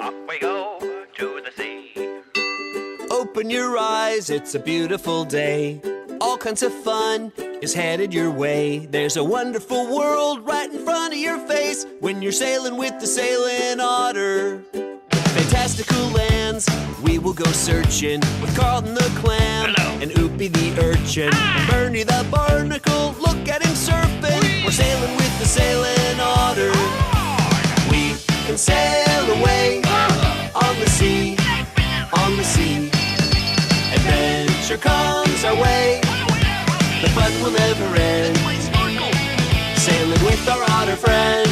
Off we go to the sea. Open your eyes, it's a beautiful day. All kinds of fun is headed your way. There's a wonderful world right in front of your face when you're sailing with the sailing otter. Fantastical lands, we will go searching with Carlton the clam. Hello. And Oopie the urchin. And Bernie the barnacle, look at him surfing. We're sailing with the sailing otter. We can sail away on the sea, on the sea. Adventure comes our way, the fun will never end. Sailing with our otter friend.